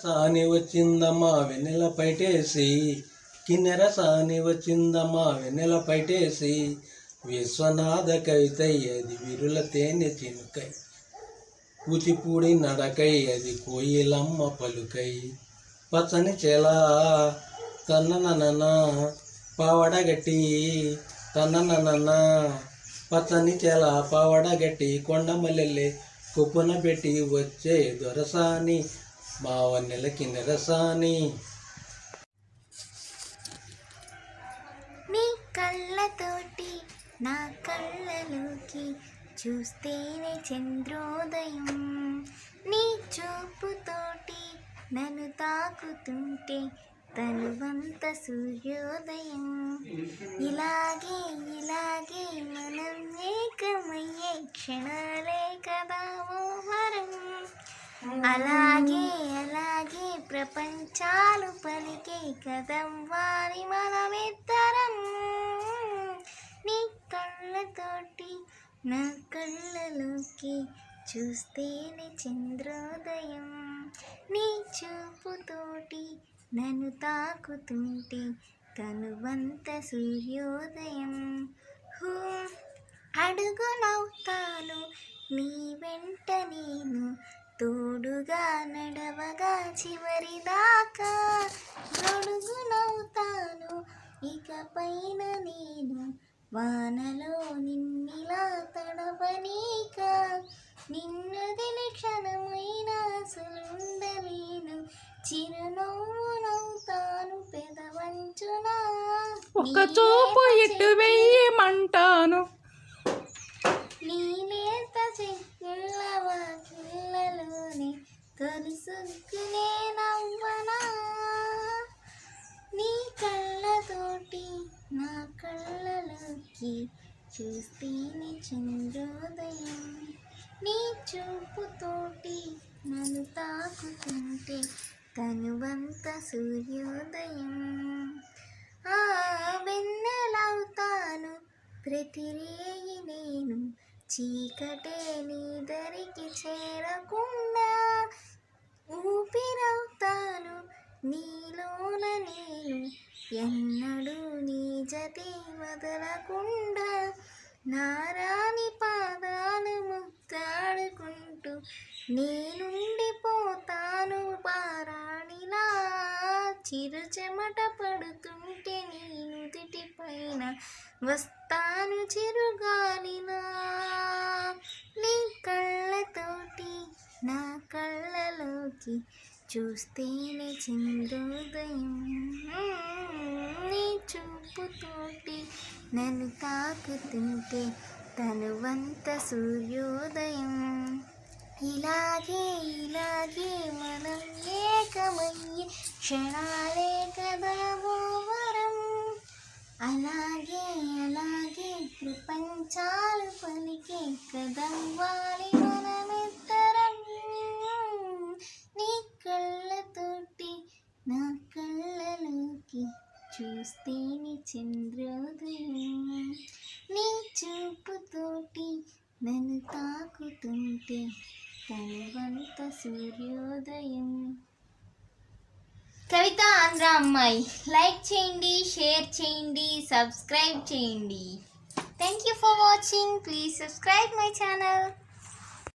సాని వచ్చిందమ్మా వెన్నెల పైటేసి, కిన్నెర సాని వచ్చిందమ్మా వెన్నెల పైటేసి, విశ్వనాథ కవితై అది విరుల తేనె చినుకై, కూచిపూడి నడకై అది కోయిలమ్మ పలుకై, పచ్చని చెలా తన్ననన పావడగట్టి తన్ననన, పచ్చని చెల పావడగట్టి కొండమల్లెల్లే కుప్పున పెట్టి వచ్చే దొరసాని మా వన్నెల కిన్నెరసాని. నీ కళ్ళతోటి నా కళ్ళలోకి చూస్తేనే చంద్రోదయం, నీ చూపుతోటి నన్ను తాకుతుంటే తనువంత సూర్యోదయం. ఇలాగే ఇలాగే మనం ఏకమయ్యే క్షణాలే కదా ఓ వరం, అలాగే అలాగే ప్రపంచాలు పలికే కదం వారి మనమిద్దరం. నీ కళ్ళతోటి నా కళ్ళలోకి చూస్తేనే చంద్రోదయం, నీ చూపుతోటి నన్ను తాకుతుంటే తనువంత సూర్యోదయం. అడుగునవుతాను నీ వెంట నేను, తోడుగా నడవగా చివరిదాకా. గొడుగునవుతాను ఇక పైన నేను, వానలో నిన్నిలా తడవనీక. నిన్నొదిలి క్షణమైన అసలుండలేను, చిరునవ్వునవుతాను పెదవంచున. ఒక చూపు ఇటు వెయ్యమంటాను, నీ లేత చెక్కుల వాకిళ్ళలోనే తొలుసుకునే నవ్వనా. నీ కళ్ళతోటి నా కళ్ళలోకి చూస్తేనే చంద్రోదయం, నీ చూపుతోటి నన్ను తాకుతుంటే తనువంత సూర్యోదయం. ఆ వెన్నెలవుతాను ప్రతిరేయి నేను, చీకటే నీ దరికి చేరకుండా. ఊపిరవుతాను నీలోన నేను, ఎన్నడూ నీ జతే వదలకుండా. నారాని పాదాలు ముద్దాడుకుంటూ నేనుండిపోతాను పారాణిలా. చిరు చెమట పడుతుంటే నీ నుదిటి పైన వస్తాను చిరుగాలిలా. నీ కళ్ళతోటి నా కళ్ళలోకి చూస్తేనే చంద్రోదయం, నీ చూపుతోటి నన్ను తాకుతుంటే తనువంత సూర్యోదయం. ఇలాగే ఇలాగే మనం ఏకమయ్యే క్షణాలే కదా ఓ వరం, అలాగే అలాగే ప్రపంచాలు పలికే కదం వాలి మనమిద్దరం. నీ కళ్ళతోటి నా కళ్ళలోకి చూస్తేనే చంద్రోదయం, నీ చూపుతోటి నన్ను తాకుతుంటే తనువంత సూర్యోదయం. కవిత ఆంధ్ర అమ్మాయి. లైక్ చేయండి, షేర్ చేయండి, సబ్స్క్రైబ్ చేయండి. Thank you for watching. Please subscribe my channel.